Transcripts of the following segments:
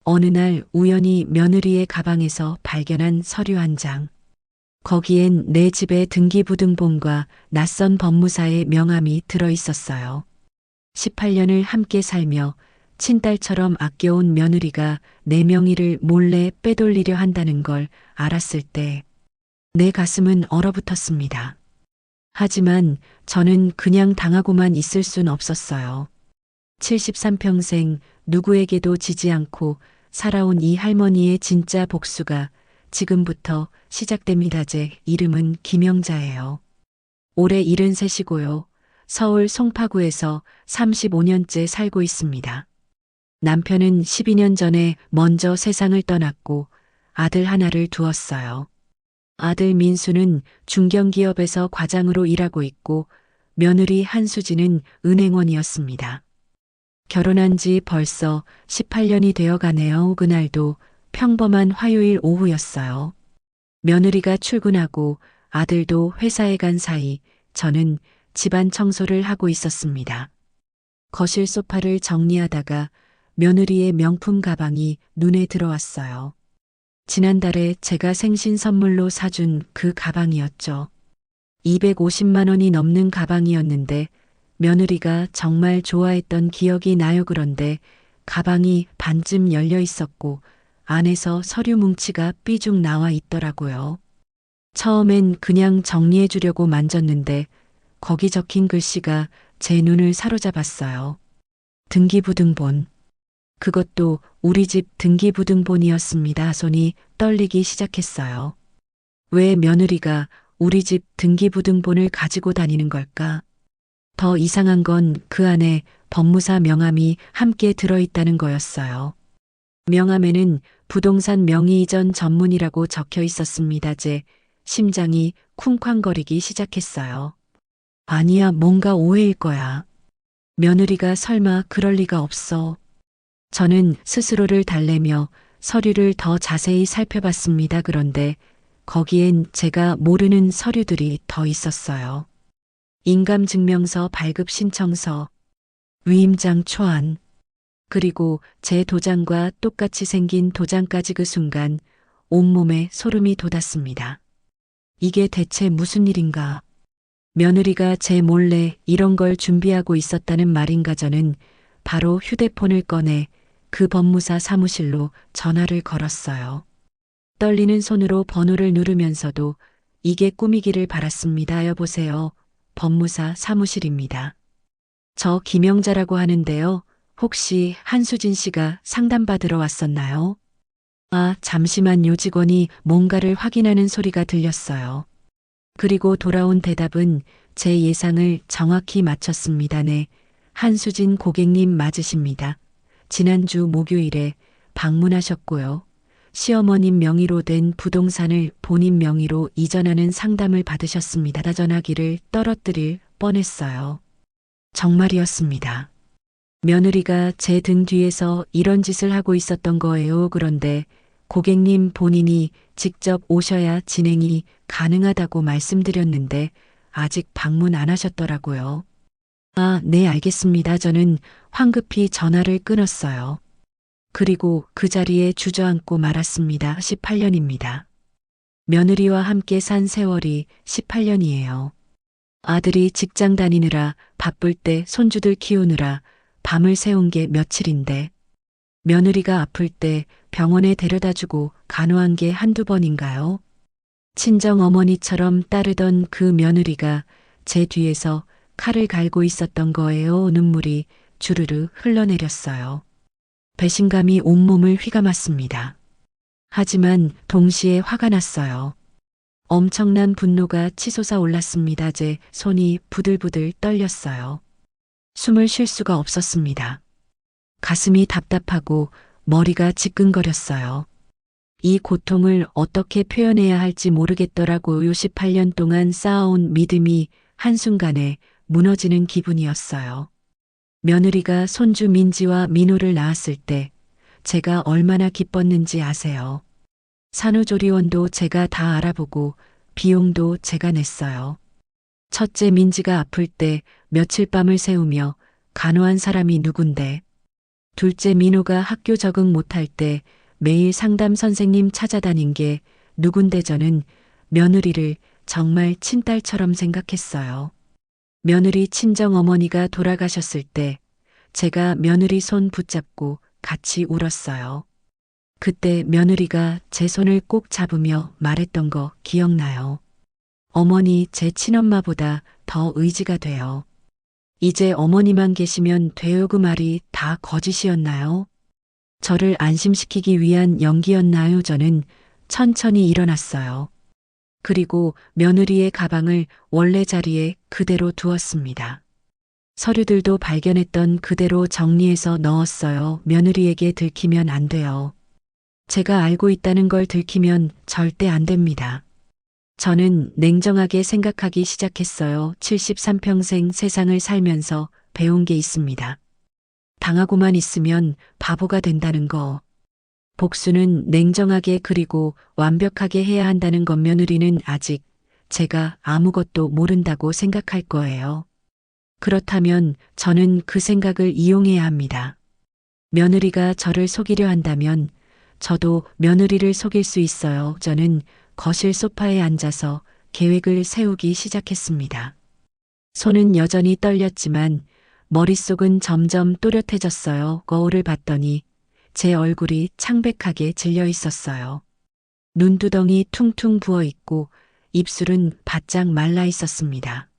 어느 날 우연히 며느리의 가방에서 발견한 서류 한 장. 거기엔 내 집의 등기부등본과 낯선 법무사의 명함이 들어 있었어요. 18년을 함께 살며 친딸처럼 아껴온 며느리가 내 명의를 몰래 빼돌리려 한다는 걸 알았을 때 내 가슴은 얼어붙었습니다. 하지만 저는 그냥 당하고만 있을 순 없었어요. 73평생 누구에게도 지지 않고 살아온 이 할머니의 진짜 복수가 지금부터 시작됩니다. 제 이름은 김영자예요. 올해 73이고요. 서울 송파구에서 35년째 살고 있습니다. 남편은 12년 전에 먼저 세상을 떠났고 아들 하나를 두었어요. 아들 민수는 중견기업에서 과장으로 일하고 있고 며느리 한수진은 은행원이었습니다. 결혼한 지 벌써 18년이 되어 가네요. 그날도 평범한 화요일 오후였어요. 며느리가 출근하고 아들도 회사에 간 사이 저는 집안 청소를 하고 있었습니다. 거실 소파를 정리하다가 며느리의 명품 가방이 눈에 들어왔어요. 지난달에 제가 생신 선물로 사준 그 가방이었죠. 250만 원이 넘는 가방이었는데 며느리가 정말 좋아했던 기억이 나요. 그런데 가방이 반쯤 열려 있었고 안에서 서류 뭉치가 삐죽 나와 있더라고요. 처음엔 그냥 정리해 주려고 만졌는데 거기 적힌 글씨가 제 눈을 사로잡았어요. 등기부등본. 그것도 우리 집 등기부등본이었습니다. 손이 떨리기 시작했어요. 왜 며느리가 우리 집 등기부등본을 가지고 다니는 걸까? 더 이상한 건 그 안에 법무사 명함이 함께 들어있다는 거였어요. 명함에는 부동산 명의이전 전문이라고 적혀 있었습니다. 제 심장이 쿵쾅거리기 시작했어요. 아니야, 뭔가 오해일 거야. 며느리가 설마 그럴 리가 없어. 저는 스스로를 달래며 서류를 더 자세히 살펴봤습니다. 그런데 거기엔 제가 모르는 서류들이 더 있었어요. 인감증명서 발급 신청서, 위임장 초안, 그리고 제 도장과 똑같이 생긴 도장까지. 그 순간 온몸에 소름이 돋았습니다. 이게 대체 무슨 일인가? 며느리가 제 몰래 이런 걸 준비하고 있었다는 말인가. 저는 바로 휴대폰을 꺼내 그 법무사 사무실로 전화를 걸었어요. 떨리는 손으로 번호를 누르면서도 이게 꿈이기를 바랐습니다. 여보세요. 법무사 사무실입니다. 저 김영자라고 하는데요. 혹시 한수진 씨가 상담받으러 왔었나요? 아, 잠시만요. 직원이 뭔가를 확인하는 소리가 들렸어요. 그리고 돌아온 대답은 제 예상을 정확히 맞췄습니다. 네, 한수진 고객님 맞으십니다. 지난주 목요일에 방문하셨고요. 시어머님 명의로 된 부동산을 본인 명의로 이전하는 상담을 받으셨습니다. 전화기를 떨어뜨릴 뻔했어요. 정말이었습니다. 며느리가 제 등 뒤에서 이런 짓을 하고 있었던 거예요. 그런데 고객님 본인이 직접 오셔야 진행이 가능하다고 말씀드렸는데 아직 방문 안 하셨더라고요. 아, 네, 알겠습니다. 저는 황급히 전화를 끊었어요. 그리고 그 자리에 주저앉고 말았습니다. 18년입니다. 며느리와 함께 산 세월이 18년이에요. 아들이 직장 다니느라 바쁠 때 손주들 키우느라 밤을 새운 게 며칠인데 며느리가 아플 때 병원에 데려다주고 간호한 게 한두 번인가요? 친정 어머니처럼 따르던 그 며느리가 제 뒤에서 칼을 갈고 있었던 거예요. 눈물이 주르르 흘러내렸어요. 배신감이 온몸을 휘감았습니다. 하지만 동시에 화가 났어요. 엄청난 분노가 치솟아 올랐습니다. 제 손이 부들부들 떨렸어요. 숨을 쉴 수가 없었습니다. 가슴이 답답하고 머리가 지끈거렸어요. 이 고통을 어떻게 표현해야 할지 모르겠더라고요. 18년 동안 쌓아온 믿음이 한순간에 무너지는 기분이었어요. 며느리가 손주 민지와 민호를 낳았을 때 제가 얼마나 기뻤는지 아세요? 산후조리원도 제가 다 알아보고 비용도 제가 냈어요. 첫째 민지가 아플 때 며칠 밤을 새우며 간호한 사람이 누군데 둘째 민호가 학교 적응 못할 때 매일 상담 선생님 찾아다닌 게 누군데 저는 며느리를 정말 친딸처럼 생각했어요. 며느리 친정 어머니가 돌아가셨을 때 제가 며느리 손 붙잡고 같이 울었어요. 그때 며느리가 제 손을 꼭 잡으며 말했던 거 기억나요? 어머니 제 친엄마보다 더 의지가 돼요. 이제 어머니만 계시면 돼요. 그 말이 다 거짓이었나요? 저를 안심시키기 위한 연기였나요? 저는 천천히 일어났어요. 그리고 며느리의 가방을 원래 자리에 그대로 두었습니다. 서류들도 발견했던 그대로 정리해서 넣었어요. 며느리에게 들키면 안 돼요. 제가 알고 있다는 걸 들키면 절대 안 됩니다. 저는 냉정하게 생각하기 시작했어요. 73평생 세상을 살면서 배운 게 있습니다. 당하고만 있으면 바보가 된다는 거. 복수는 냉정하게 그리고 완벽하게 해야 한다는 것. 며느리는 아직 제가 아무것도 모른다고 생각할 거예요. 그렇다면 저는 그 생각을 이용해야 합니다. 며느리가 저를 속이려 한다면 저도 며느리를 속일 수 있어요. 저는 거실 소파에 앉아서 계획을 세우기 시작했습니다. 손은 여전히 떨렸지만 머릿속은 점점 또렷해졌어요. 거울을 봤더니 제 얼굴이 창백하게 질려 있었어요. 눈두덩이 퉁퉁 부어 있고 입술은 바짝 말라 있었습니다.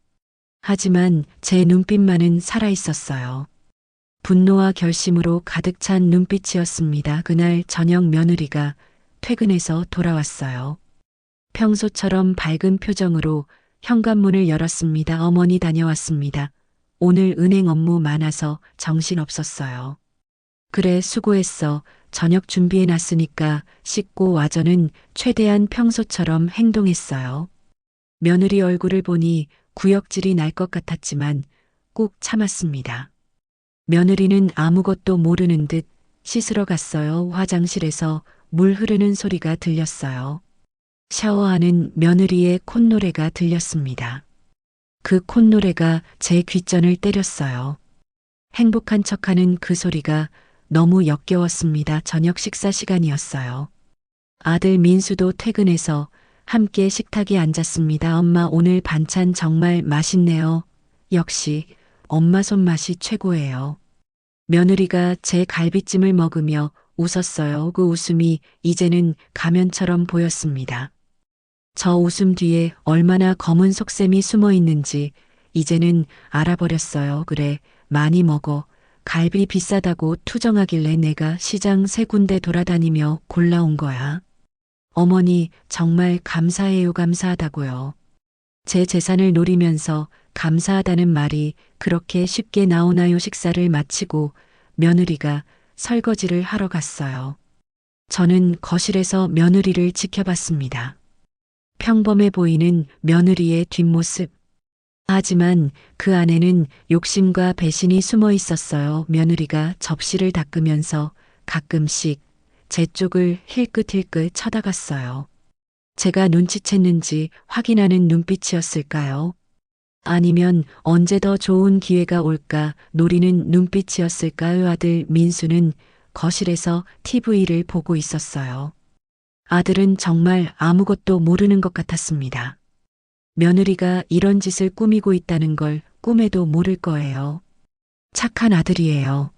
하지만 제 눈빛만은 살아 있었어요. 분노와 결심으로 가득 찬 눈빛이었습니다. 그날 저녁 며느리가 퇴근해서 돌아왔어요. 평소처럼 밝은 표정으로 현관문을 열었습니다. 어머니 다녀왔습니다. 오늘 은행 업무 많아서 정신 없었어요. 그래 수고했어. 저녁 준비해 놨으니까 씻고 와. 저는 최대한 평소처럼 행동했어요. 며느리 얼굴을 보니 구역질이 날 것 같았지만 꾹 참았습니다. 며느리는 아무것도 모르는 듯 씻으러 갔어요. 화장실에서 물 흐르는 소리가 들렸어요. 샤워하는 며느리의 콧노래가 들렸습니다. 그 콧노래가 제 귓전을 때렸어요. 행복한 척하는 그 소리가 너무 역겨웠습니다. 저녁 식사 시간이었어요. 아들 민수도 퇴근해서 함께 식탁에 앉았습니다. 엄마 오늘 반찬 정말 맛있네요. 역시 엄마 손맛이 최고예요. 며느리가 제 갈비찜을 먹으며 웃었어요. 그 웃음이 이제는 가면처럼 보였습니다. 저 웃음 뒤에 얼마나 검은 속셈이 숨어 있는지 이제는 알아버렸어요. 그래, 많이 먹어. 갈비 비싸다고 투정하길래 내가 시장 3군데 돌아다니며 골라온 거야. 어머니, 정말 감사해요. 감사하다고요. 제 재산을 노리면서 감사하다는 말이 그렇게 쉽게 나오나요? 식사를 마치고 며느리가 설거지를 하러 갔어요. 저는 거실에서 며느리를 지켜봤습니다. 평범해 보이는 며느리의 뒷모습. 하지만 그 안에는 욕심과 배신이 숨어 있었어요. 며느리가 접시를 닦으면서 가끔씩 제 쪽을 힐끗힐끗 쳐다갔어요. 제가 눈치챘는지 확인하는 눈빛이었을까요? 아니면 언제 더 좋은 기회가 올까 노리는 눈빛이었을까요? 아들 민수는 거실에서 TV를 보고 있었어요. 아들은 정말 아무것도 모르는 것 같았습니다. 며느리가 이런 짓을 꾸미고 있다는 걸 꿈에도 모를 거예요. 착한 아들이에요.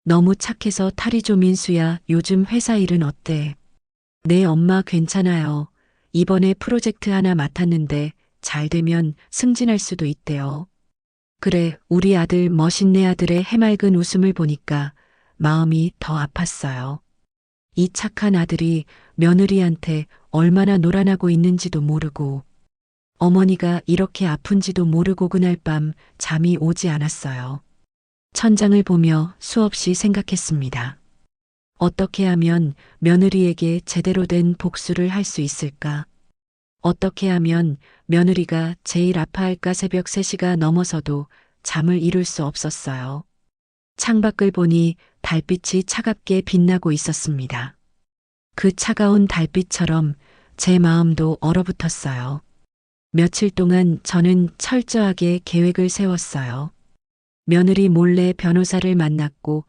너무 착해서 탈이죠. 민수야, 요즘 회사 일은 어때? 네, 엄마 괜찮아요. 이번에 프로젝트 하나 맡았는데 잘 되면 승진할 수도 있대요. 그래, 우리 아들 멋있네. 아들의 해맑은 웃음을 보니까 마음이 더 아팠어요. 이 착한 아들이 며느리한테 얼마나 놀아나고 있는지도 모르고 어머니가 이렇게 아픈지도 모르고 그날 밤 잠이 오지 않았어요. 천장을 보며 수없이 생각했습니다. 어떻게 하면 며느리에게 제대로 된 복수를 할 수 있을까? 어떻게 하면 며느리가 제일 아파할까? 새벽 3시가 넘어서도 잠을 이룰 수 없었어요. 창밖을 보니 달빛이 차갑게 빛나고 있었습니다. 그 차가운 달빛처럼 제 마음도 얼어붙었어요. 며칠 동안 저는 철저하게 계획을 세웠어요. 며느리 몰래 변호사를 만났고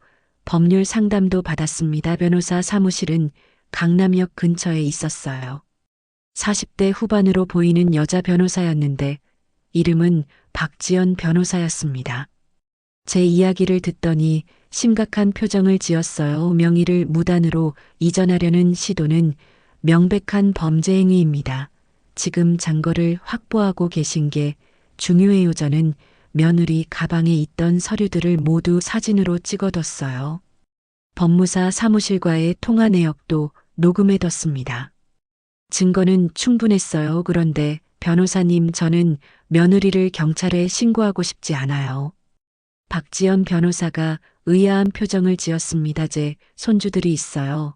법률 상담도 받았습니다. 변호사 사무실은 강남역 근처에 있었어요. 40대 후반으로 보이는 여자 변호사였는데 이름은 박지연 변호사였습니다. 제 이야기를 듣더니 심각한 표정을 지었어요. 명의를 무단으로 이전하려는 시도는 명백한 범죄 행위입니다. 지금 잔고를 확보하고 계신 게 중요해요. 저는 며느리 가방에 있던 서류들을 모두 사진으로 찍어뒀어요. 법무사 사무실과의 통화 내역도 녹음해뒀습니다. 증거는 충분했어요. 그런데 변호사님, 저는 며느리를 경찰에 신고하고 싶지 않아요. 박지연 변호사가 의아한 표정을 지었습니다. 제 손주들이 있어요.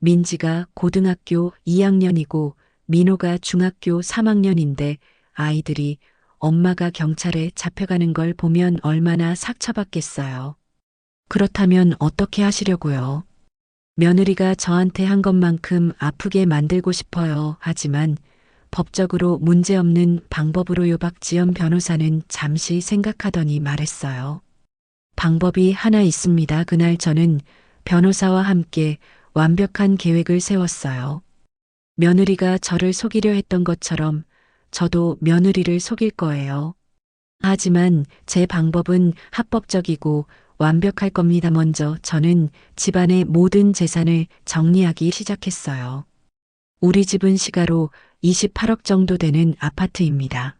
민지가 고등학교 2학년이고 민호가 중학교 3학년인데 아이들이 엄마가 경찰에 잡혀가는 걸 보면 얼마나 상처받겠어요. 그렇다면 어떻게 하시려고요? 며느리가 저한테 한 것만큼 아프게 만들고 싶어요. 하지만 법적으로 문제없는 방법으로요. 박지연 변호사는 잠시 생각하더니 말했어요. 방법이 하나 있습니다. 그날 저는 변호사와 함께 완벽한 계획을 세웠어요. 며느리가 저를 속이려 했던 것처럼 저도 며느리를 속일 거예요. 하지만 제 방법은 합법적이고 완벽할 겁니다. 먼저 저는 집안의 모든 재산을 정리하기 시작했어요. 우리 집은 시가로 28억 정도 되는 아파트입니다.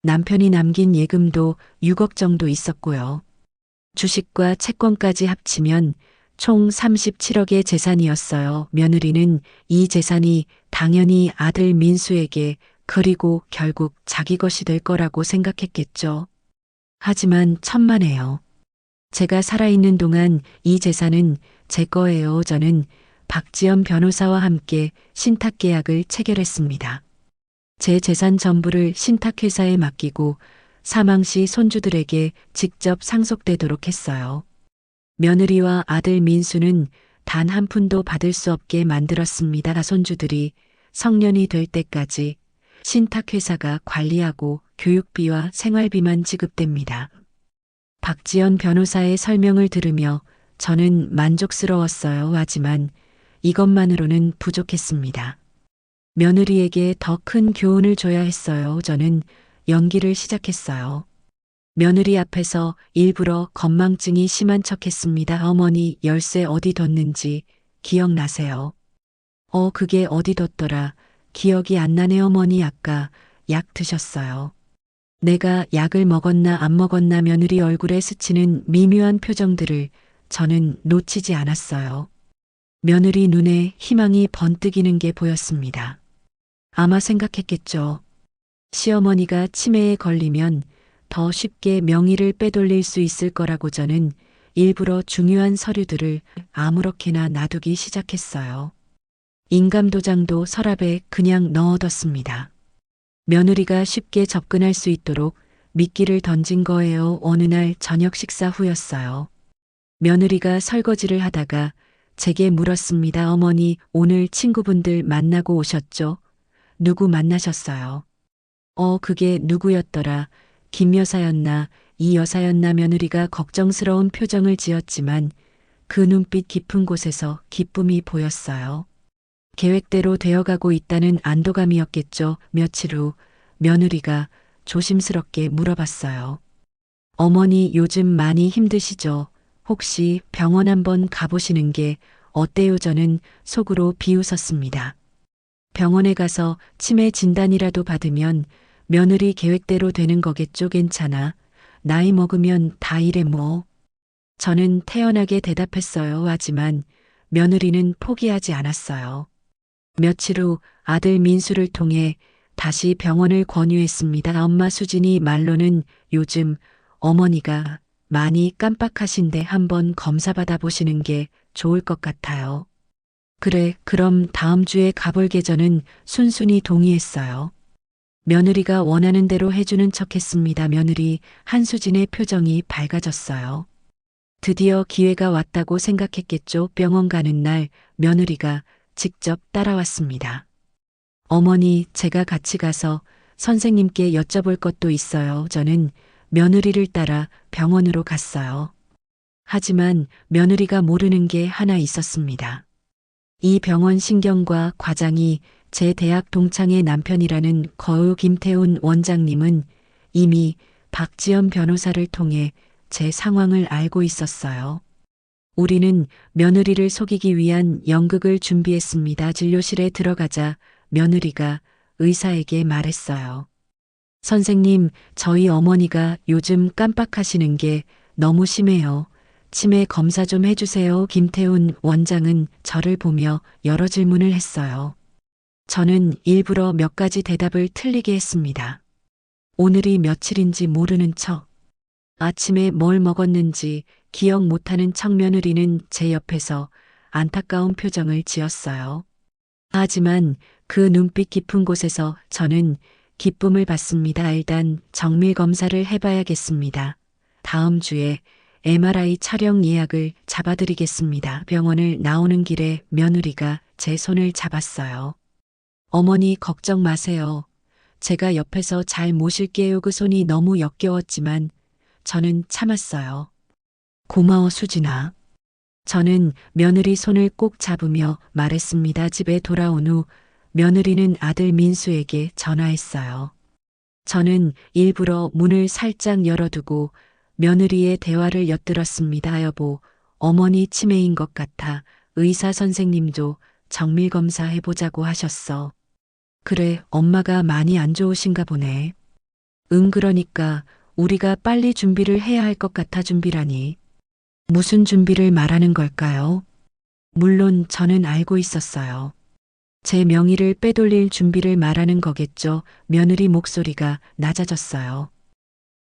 남편이 남긴 예금도 6억 정도 있었고요. 주식과 채권까지 합치면 총 37억의 재산이었어요. 며느리는 이 재산이 당연히 아들 민수에게, 그리고 결국 자기 것이 될 거라고 생각했겠죠. 하지만 천만에요. 제가 살아있는 동안 이 재산은 제 거예요. 저는 박지연 변호사와 함께 신탁계약을 체결했습니다. 제 재산 전부를 신탁회사에 맡기고 사망 시 손주들에게 직접 상속되도록 했어요. 며느리와 아들 민수는 단 한 푼도 받을 수 없게 만들었습니다. 손주들이 성년이 될 때까지 신탁회사가 관리하고 교육비와 생활비만 지급됩니다. 박지연 변호사의 설명을 들으며 저는 만족스러웠어요. 하지만 이것만으로는 부족했습니다. 며느리에게 더 큰 교훈을 줘야 했어요. 저는 연기를 시작했어요. 며느리 앞에서 일부러 건망증이 심한 척했습니다. 어머니, 열쇠 어디 뒀는지 기억나세요? 그게 어디 뒀더라. 기억이 안 나네. 어머니 아까 약 드셨어요. 내가 약을 먹었나 안 먹었나. 며느리 얼굴에 스치는 미묘한 표정들을 저는 놓치지 않았어요. 며느리 눈에 희망이 번뜩이는 게 보였습니다. 아마 생각했겠죠. 시어머니가 치매에 걸리면 더 쉽게 명의를 빼돌릴 수 있을 거라고. 저는 일부러 중요한 서류들을 아무렇게나 놔두기 시작했어요. 인감도장도 서랍에 그냥 넣어뒀습니다. 며느리가 쉽게 접근할 수 있도록 미끼를 던진 거예요. 어느 날 저녁 식사 후였어요. 며느리가 설거지를 하다가 제게 물었습니다. 어머니, 오늘 친구분들 만나고 오셨죠? 누구 만나셨어요? 그게 누구였더라? 김 여사였나, 이 여사였나. 며느리가 걱정스러운 표정을 지었지만 그 눈빛 깊은 곳에서 기쁨이 보였어요. 계획대로 되어가고 있다는 안도감이었겠죠. 며칠 후 며느리가 조심스럽게 물어봤어요. 어머니, 요즘 많이 힘드시죠? 혹시 병원 한번 가보시는 게 어때요? 저는 속으로 비웃었습니다. 병원에 가서 치매 진단이라도 받으면 며느리 계획대로 되는 거겠죠. 괜찮아. 나이 먹으면 다 이래 뭐. 저는 태연하게 대답했어요. 하지만 며느리는 포기하지 않았어요. 며칠 후 아들 민수를 통해 다시 병원을 권유했습니다. 엄마, 수진이 말로는 요즘 어머니가 많이 깜빡하신데 한번 검사 받아보시는 게 좋을 것 같아요. 그래, 그럼 다음 주에 가볼게. 저는 순순히 동의했어요. 며느리가 원하는 대로 해주는 척했습니다. 며느리 한수진의 표정이 밝아졌어요. 드디어 기회가 왔다고 생각했겠죠. 병원 가는 날 며느리가 직접 따라왔습니다. 어머니, 제가 같이 가서 선생님께 여쭤볼 것도 있어요. 저는 며느리를 따라 병원으로 갔어요. 하지만 며느리가 모르는 게 하나 있었습니다. 이 병원 신경과 과장이 제 대학 동창의 남편이라는 거우 김태훈 원장님은 이미 박지연 변호사를 통해 제 상황을 알고 있었어요. 우리는 며느리를 속이기 위한 연극을 준비했습니다. 진료실에 들어가자 며느리가 의사에게 말했어요. 선생님, 저희 어머니가 요즘 깜빡하시는 게 너무 심해요. 치매 검사 좀 해주세요. 김태훈 원장은 저를 보며 여러 질문을 했어요. 저는 일부러 몇 가지 대답을 틀리게 했습니다. 오늘이 며칠인지 모르는 척, 아침에 뭘 먹었는지 기억 못하는 척. 며느리는 제 옆에서 안타까운 표정을 지었어요. 하지만 그 눈빛 깊은 곳에서 저는 기쁨을 받습니다. 일단 정밀 검사를 해봐야겠습니다. 다음 주에 MRI 촬영 예약을 잡아드리겠습니다. 병원을 나오는 길에 며느리가 제 손을 잡았어요. 어머니 걱정 마세요. 제가 옆에서 잘 모실게요. 그 손이 너무 역겨웠지만 저는 참았어요. 고마워 수진아. 저는 며느리 손을 꼭 잡으며 말했습니다. 집에 돌아온 후 며느리는 아들 민수에게 전화했어요. 저는 일부러 문을 살짝 열어두고 며느리의 대화를 엿들었습니다. 여보, 어머니 치매인 것 같아. 의사 선생님도 정밀검사 해보자고 하셨어. 그래, 엄마가 많이 안 좋으신가 보네. 응, 그러니까 우리가 빨리 준비를 해야 할 것 같아. 준비라니. 무슨 준비를 말하는 걸까요? 물론 저는 알고 있었어요. 제 명의를 빼돌릴 준비를 말하는 거겠죠. 며느리 목소리가 낮아졌어요.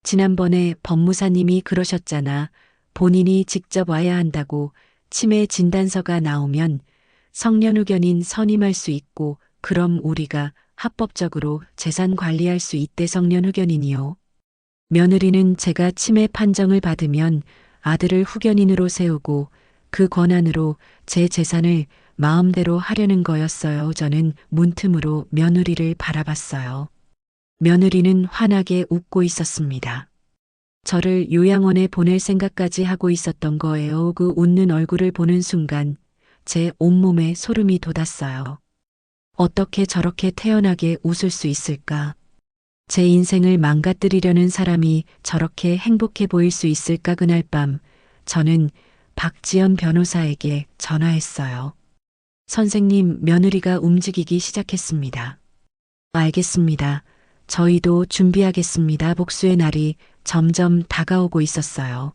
지난번에 법무사님이 그러셨잖아. 본인이 직접 와야 한다고. 치매 진단서가 나오면 성년후견인 선임할 수 있고 그럼 우리가 합법적으로 재산 관리할 수 있대. 성년후견인이요. 며느리는 제가 치매 판정을 받으면 아들을 후견인으로 세우고 그 권한으로 제 재산을 마음대로 하려는 거였어요. 저는 문틈으로 며느리를 바라봤어요. 며느리는 환하게 웃고 있었습니다. 저를 요양원에 보낼 생각까지 하고 있었던 거예요. 그 웃는 얼굴을 보는 순간 제 온몸에 소름이 돋았어요. 어떻게 저렇게 태연하게 웃을 수 있을까? 제 인생을 망가뜨리려는 사람이 저렇게 행복해 보일 수 있을까? 그날 밤 저는 박지연 변호사에게 전화했어요. 선생님, 며느리가 움직이기 시작했습니다. 알겠습니다. 저희도 준비하겠습니다. 복수의 날이 점점 다가오고 있었어요.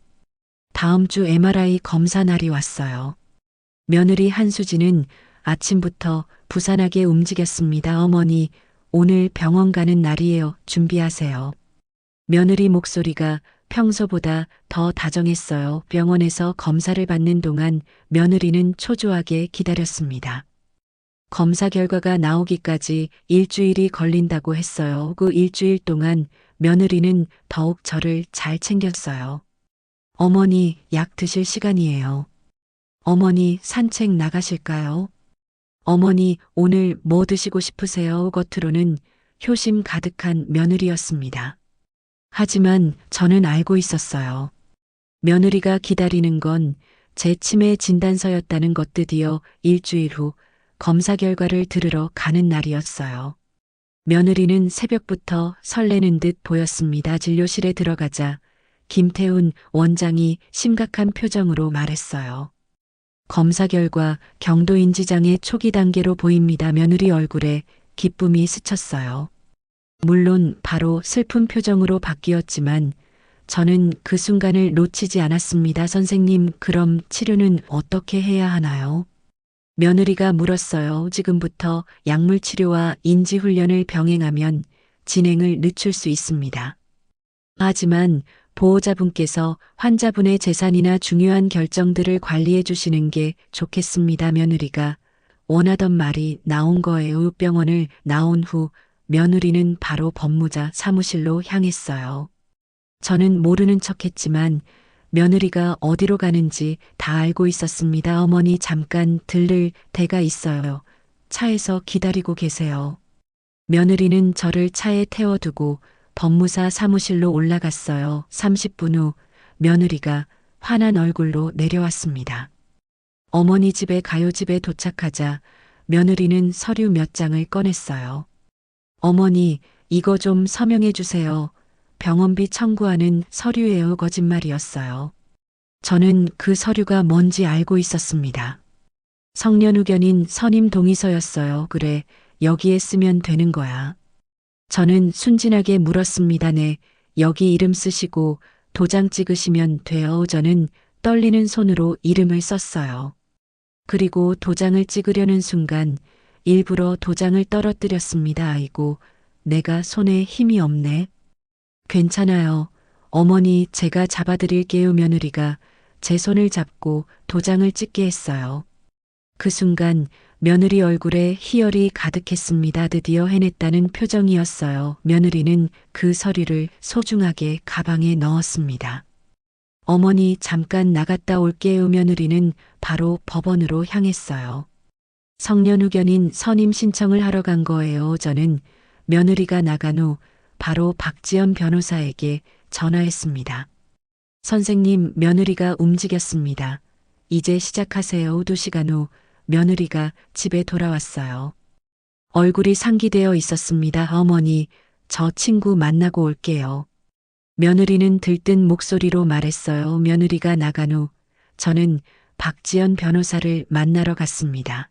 다음 주 MRI 검사 날이 왔어요. 며느리 한수진은 아침부터 부산하게 움직였습니다. 어머니, 오늘 병원 가는 날이에요. 준비하세요. 며느리 목소리가 평소보다 더 다정했어요. 병원에서 검사를 받는 동안 며느리는 초조하게 기다렸습니다. 검사 결과가 나오기까지 일주일이 걸린다고 했어요. 그 일주일 동안 며느리는 더욱 저를 잘 챙겼어요. 어머니, 약 드실 시간이에요. 어머니, 산책 나가실까요? 어머니, 오늘 뭐 드시고 싶으세요? 겉으로는 효심 가득한 며느리였습니다. 하지만 저는 알고 있었어요. 며느리가 기다리는 건 제 치매 진단서였다는 것. 드디어 일주일 후 검사 결과를 들으러 가는 날이었어요. 며느리는 새벽부터 설레는 듯 보였습니다. 진료실에 들어가자 김태훈 원장이 심각한 표정으로 말했어요. 검사 결과 경도인지장애 초기 단계로 보입니다. 며느리 얼굴에 기쁨이 스쳤어요. 물론 바로 슬픈 표정으로 바뀌었지만 저는 그 순간을 놓치지 않았습니다. 선생님, 그럼 치료는 어떻게 해야 하나요? 며느리가 물었어요. 지금부터 약물 치료와 인지 훈련을 병행하면 진행을 늦출 수 있습니다. 하지만 보호자분께서 환자분의 재산이나 중요한 결정들을 관리해 주시는 게 좋겠습니다. 며느리가 원하던 말이 나온 거예요. 병원을 나온 후 며느리는 바로 법무자 사무실로 향했어요. 저는 모르는 척했지만 며느리가 어디로 가는지 다 알고 있었습니다. 어머니, 잠깐 들를 데가 있어요. 차에서 기다리고 계세요. 며느리는 저를 차에 태워두고 법무사 사무실로 올라갔어요. 30분 후 며느리가 환한 얼굴로 내려왔습니다. 어머니 집에 가요. 집에 도착하자 며느리는 서류 몇 장을 꺼냈어요. 어머니, 이거 좀 서명해 주세요. 병원비 청구하는 서류예요. 거짓말이었어요. 저는 그 서류가 뭔지 알고 있었습니다. 성년 의견인 선임 동의서였어요. 그래, 여기에 쓰면 되는 거야. 저는 순진하게 물었습니다. 네, 여기 이름 쓰시고 도장 찍으시면 돼요. 저는 떨리는 손으로 이름을 썼어요. 그리고 도장을 찍으려는 순간 일부러 도장을 떨어뜨렸습니다. 아이고, 내가 손에 힘이 없네. 괜찮아요. 어머니, 제가 잡아드릴게요. 며느리가 제 손을 잡고 도장을 찍게 했어요. 그 순간 며느리 얼굴에 희열이 가득했습니다. 드디어 해냈다는 표정이었어요. 며느리는 그 서류를 소중하게 가방에 넣었습니다. 어머니, 잠깐 나갔다 올게요. 며느리는 바로 법원으로 향했어요. 성년 의견인 선임 신청을 하러 간 거예요. 저는 며느리가 나간 후 바로 박지연 변호사에게 전화했습니다. 선생님, 며느리가 움직였습니다. 이제 시작하세요. 2시간 후 며느리가 집에 돌아왔어요. 얼굴이 상기되어 있었습니다. 어머니, 저 친구 만나고 올게요. 며느리는 들뜬 목소리로 말했어요. 며느리가 나간 후 저는 박지연 변호사를 만나러 갔습니다.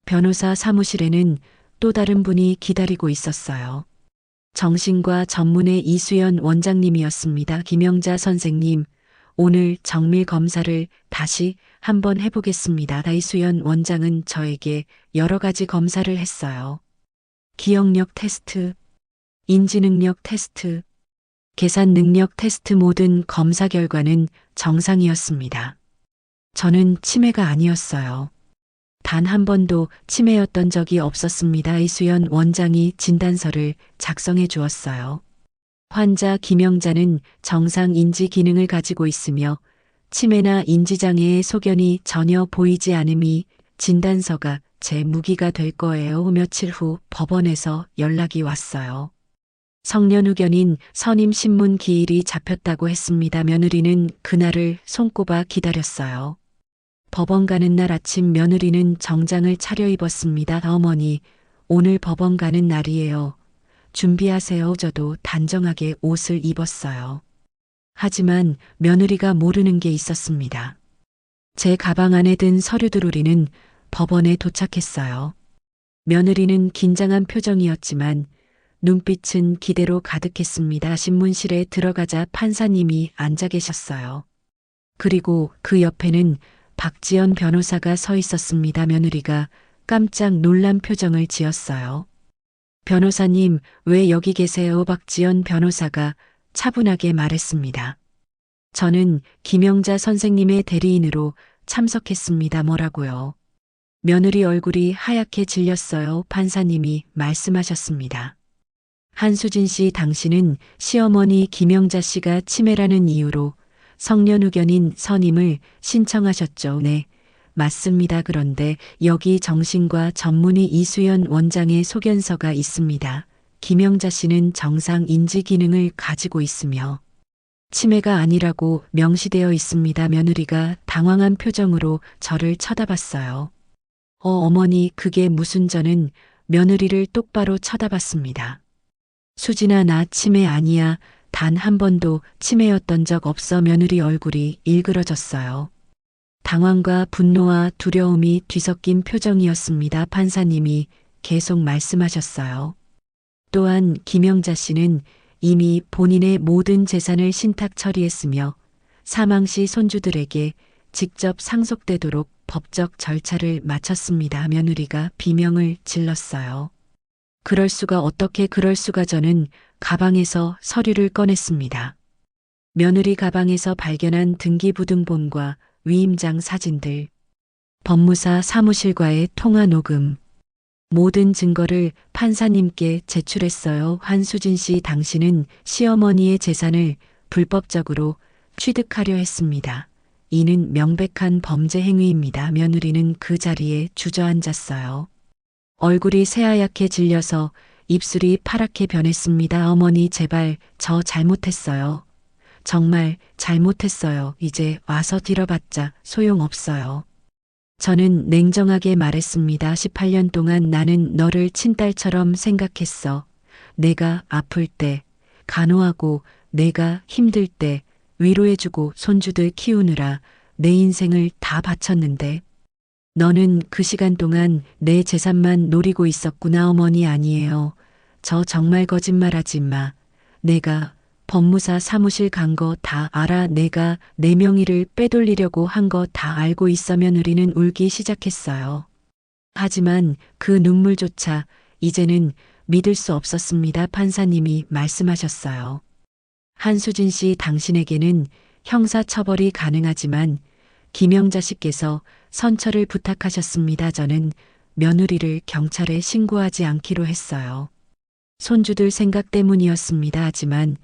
변호사 사무실에는 또 다른 분이 기다리고 있었어요. 정신과 전문의 이수연 원장님이었습니다. 김영자 선생님, 오늘 정밀 검사를 다시 한번 해보겠습니다. 이수연 원장은 저에게 여러 가지 검사를 했어요. 기억력 테스트, 인지능력 테스트, 계산 능력 테스트. 모든 검사 결과는 정상이었습니다. 저는 치매가 아니었어요. 단 한 번도 치매였던 적이 없었습니다. 이수연 원장이 진단서를 작성해 주었어요. 환자 김영자는 정상 인지 기능을 가지고 있으며 치매나 인지장애의 소견이 전혀 보이지 않음이 진단서가 제 무기가 될 거예요. 며칠 후 법원에서 연락이 왔어요. 성년 의견인 선임 신문 기일이 잡혔다고 했습니다. 며느리는 그날을 손꼽아 기다렸어요. 법원 가는 날 아침 며느리는 정장을 차려입었습니다. 어머니, 오늘 법원 가는 날이에요. 준비하세요. 저도 단정하게 옷을 입었어요. 하지만 며느리가 모르는 게 있었습니다. 제 가방 안에 든 서류들. 우리는 법원에 도착했어요. 며느리는 긴장한 표정이었지만 눈빛은 기대로 가득했습니다. 신문실에 들어가자 판사님이 앉아 계셨어요. 그리고 그 옆에는 박지연 변호사가 서 있었습니다. 며느리가 깜짝 놀란 표정을 지었어요. 변호사님, 왜 여기 계세요? 박지연 변호사가 차분하게 말했습니다. 저는 김영자 선생님의 대리인으로 참석했습니다. 뭐라고요? 며느리 얼굴이 하얗게 질렸어요. 판사님이 말씀하셨습니다. 한수진 씨, 당신은 시어머니 김영자 씨가 치매라는 이유로 성년 의견인 선임을 신청하셨죠. 네, 맞습니다. 그런데 여기 정신과 전문의 이수연 원장의 소견서가 있습니다. 김영자 씨는 정상 인지 기능을 가지고 있으며 치매가 아니라고 명시되어 있습니다. 며느리가 당황한 표정으로 저를 쳐다봤어요. 어머니, 그게 무슨. 저는 며느리를 똑바로 쳐다봤습니다. 수진아, 나 치매 아니야. 단 한 번도 치매였던 적 없어. 며느리 얼굴이 일그러졌어요. 당황과 분노와 두려움이 뒤섞인 표정이었습니다. 판사님이 계속 말씀하셨어요. 또한 김영자 씨는 이미 본인의 모든 재산을 신탁 처리했으며 사망 시 손주들에게 직접 상속되도록 법적 절차를 마쳤습니다. 며느리가 비명을 질렀어요. 그럴 수가, 어떻게 그럴 수가. 저는 가방에서 서류를 꺼냈습니다. 며느리 가방에서 발견한 등기부등본과 위임장 사진들, 법무사 사무실과의 통화 녹음, 모든 증거를 판사님께 제출했어요. 한수진 씨, 당신은 시어머니의 재산을 불법적으로 취득하려 했습니다. 이는 명백한 범죄 행위입니다. 며느리는 그 자리에 주저앉았어요. 얼굴이 새하얗게 질려서 입술이 파랗게 변했습니다. 어머니, 제발 저 잘못했어요. 정말 잘못했어요. 이제 와서 빌어봤자 소용없어요. 저는 냉정하게 말했습니다. 18년 동안 나는 너를 친딸처럼 생각했어. 내가 아플 때, 간호하고 내가 힘들 때 위로해주고 손주들 키우느라 내 인생을 다 바쳤는데 너는 그 시간 동안 내 재산만 노리고 있었구나. 어머니 아니에요. 저 정말 거짓말하지 마. 내가 법무사 사무실 간 거 다 알아. 내가 내 명의를 빼돌리려고 한 거 다 알고 있어. 며느리는 울기 시작했어요. 하지만 그 눈물조차 이제는 믿을 수 없었습니다. 판사님이 말씀하셨어요. 한수진 씨, 당신에게는 형사처벌이 가능하지만 김영자 씨께서 선처를 부탁하셨습니다. 저는 며느리를 경찰에 신고하지 않기로 했어요. 손주들 생각 때문이었습니다. 하지만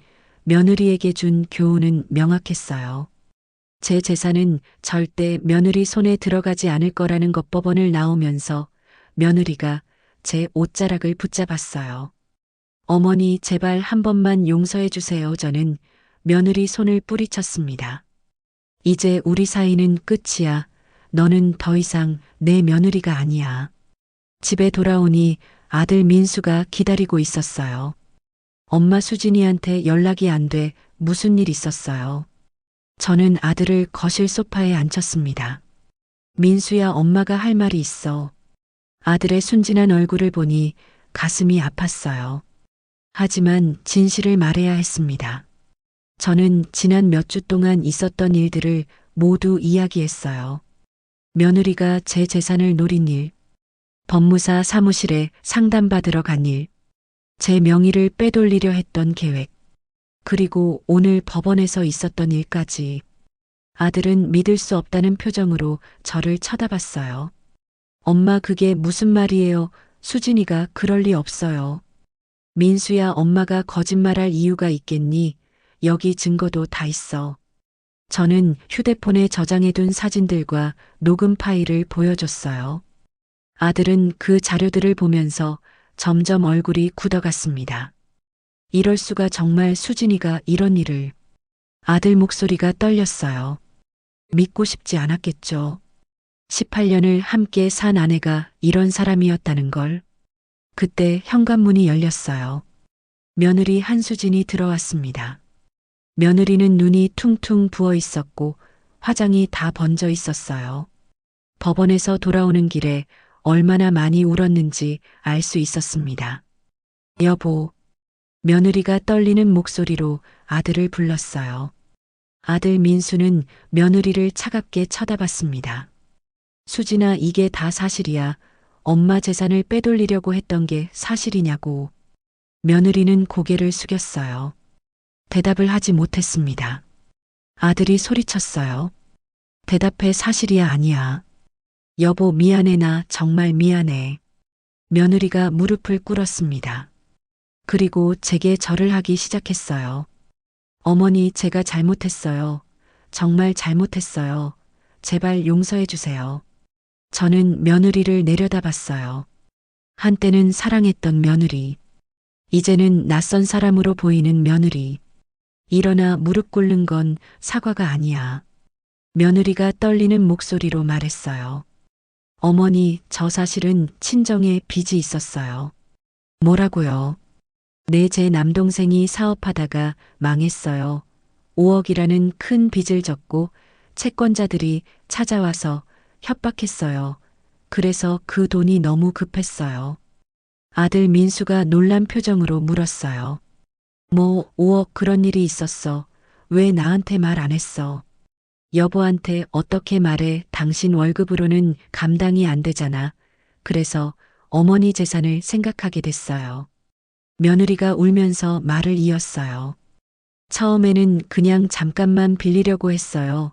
며느리에게 준 교훈은 명확했어요. 제 재산은 절대 며느리 손에 들어가지 않을 거라는 것. 법원을 나오면서 며느리가 제 옷자락을 붙잡았어요. 어머니, 제발 한 번만 용서해 주세요. 저는 며느리 손을 뿌리쳤습니다. 이제 우리 사이는 끝이야. 너는 더 이상 내 며느리가 아니야. 집에 돌아오니 아들 민수가 기다리고 있었어요. 엄마, 수진이한테 연락이 안 돼. 무슨 일 있었어요? 저는 아들을 거실 소파에 앉혔습니다. 민수야, 엄마가 할 말이 있어. 아들의 순진한 얼굴을 보니 가슴이 아팠어요. 하지만 진실을 말해야 했습니다. 저는 지난 몇 주 동안 있었던 일들을 모두 이야기했어요. 며느리가 제 재산을 노린 일, 법무사 사무실에 상담받으러 간 일, 제 명의를 빼돌리려 했던 계획, 그리고 오늘 법원에서 있었던 일까지. 아들은 믿을 수 없다는 표정으로 저를 쳐다봤어요. 엄마, 그게 무슨 말이에요? 수진이가 그럴 리 없어요. 민수야, 엄마가 거짓말할 이유가 있겠니? 여기 증거도 다 있어. 저는 휴대폰에 저장해둔 사진들과 녹음 파일을 보여줬어요. 아들은 그 자료들을 보면서 점점 얼굴이 굳어갔습니다. 이럴 수가, 정말 수진이가 이런 일을. 아들 목소리가 떨렸어요. 믿고 싶지 않았겠죠. 18년을 함께 산 아내가 이런 사람이었다는 걸. 그때 현관문이 열렸어요. 며느리 한수진이 들어왔습니다. 며느리는 눈이 퉁퉁 부어 있었고 화장이 다 번져 있었어요. 법원에서 돌아오는 길에 얼마나 많이 울었는지 알 수 있었습니다. 여보. 며느리가 떨리는 목소리로 아들을 불렀어요. 아들 민수는 며느리를 차갑게 쳐다봤습니다. 수진아, 이게 다 사실이야. 엄마 재산을 빼돌리려고 했던 게 사실이냐고. 며느리는 고개를 숙였어요. 대답을 하지 못했습니다. 아들이 소리쳤어요. 대답해. 사실이야, 아니야. 여보, 미안해. 나 정말 미안해. 며느리가 무릎을 꿇었습니다. 그리고 제게 절을 하기 시작했어요. 어머니, 제가 잘못했어요. 정말 잘못했어요. 제발 용서해 주세요. 저는 며느리를 내려다봤어요. 한때는 사랑했던 며느리. 이제는 낯선 사람으로 보이는 며느리. 일어나 무릎 꿇는 건 사과가 아니야. 며느리가 떨리는 목소리로 말했어요. 어머니, 저 사실은 친정에 빚이 있었어요. 뭐라고요? 제 남동생이 사업하다가 망했어요. 5억이라는 큰 빚을 졌고 채권자들이 찾아와서 협박했어요. 그래서 그 돈이 너무 급했어요. 아들 민수가 놀란 표정으로 물었어요. 뭐 5억, 그런 일이 있었어. 왜 나한테 말 안 했어? 여보한테 어떻게 말해? 당신 월급으로는 감당이 안 되잖아. 그래서 어머니 재산을 생각하게 됐어요. 며느리가 울면서 말을 이었어요. 처음에는 그냥 잠깐만 빌리려고 했어요.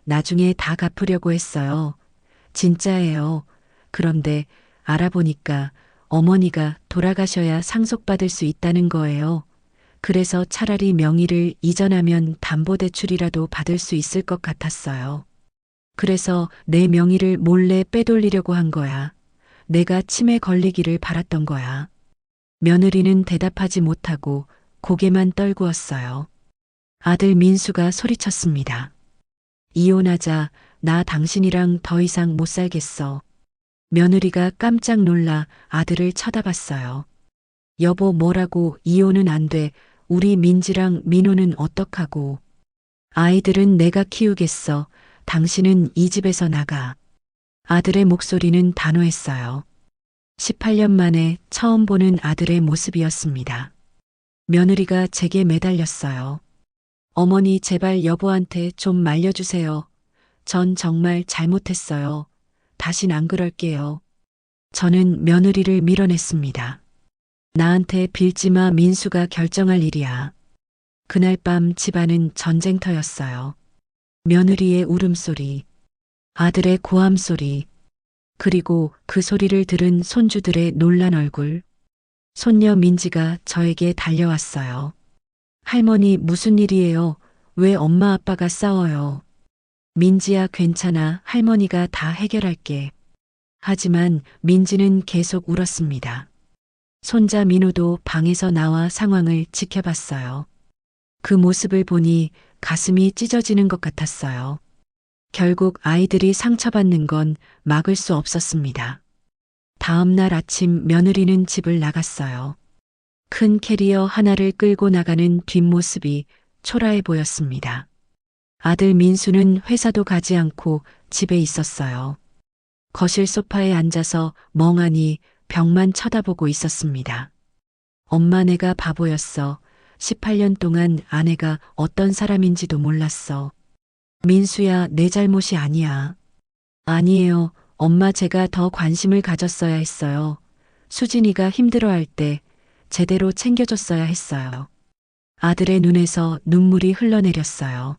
나중에 다 갚으려고 했어요. 진짜예요. 그런데 알아보니까 어머니가 돌아가셔야 상속받을 수 있다는 거예요. 그래서 차라리 명의를 이전하면 담보대출이라도 받을 수 있을 것 같았어요. 그래서 내 명의를 몰래 빼돌리려고 한 거야. 내가 치매 걸리기를 바랐던 거야. 며느리는 대답하지 못하고 고개만 떨구었어요. 아들 민수가 소리쳤습니다. 이혼하자. 나 당신이랑 더 이상 못 살겠어. 며느리가 깜짝 놀라 아들을 쳐다봤어요. 여보 뭐라고 이혼은 안 돼. 우리 민지랑 민호는 어떡하고. 아이들은 내가 키우겠어. 당신은 이 집에서 나가. 아들의 목소리는 단호했어요. 18년 만에 처음 보는 아들의 모습이었습니다. 며느리가 제게 매달렸어요. 어머니 제발 여보한테 좀 말려주세요. 전 정말 잘못했어요. 다신 안 그럴게요. 저는 며느리를 밀어냈습니다. 나한테 빌지마. 민수가 결정할 일이야. 그날 밤 집안은 전쟁터였어요. 며느리의 울음소리, 아들의 고함소리, 그리고 그 소리를 들은 손주들의 놀란 얼굴. 손녀 민지가 저에게 달려왔어요. 할머니 무슨 일이에요? 왜 엄마 아빠가 싸워요? 민지야 괜찮아. 할머니가 다 해결할게. 하지만 민지는 계속 울었습니다. 손자 민호도 방에서 나와 상황을 지켜봤어요. 그 모습을 보니 가슴이 찢어지는 것 같았어요. 결국 아이들이 상처받는 건 막을 수 없었습니다. 다음 날 아침 며느리는 집을 나갔어요. 큰 캐리어 하나를 끌고 나가는 뒷모습이 초라해 보였습니다. 아들 민수는 회사도 가지 않고 집에 있었어요. 거실 소파에 앉아서 멍하니 벽만 쳐다보고 있었습니다. 엄마 내가 바보였어. 18년 동안 아내가 어떤 사람인지도 몰랐어. 민수야, 내 잘못이 아니야. 아니에요. 엄마 제가 더 관심을 가졌어야 했어요. 수진이가 힘들어할 때 제대로 챙겨줬어야 했어요. 아들의 눈에서 눈물이 흘러내렸어요.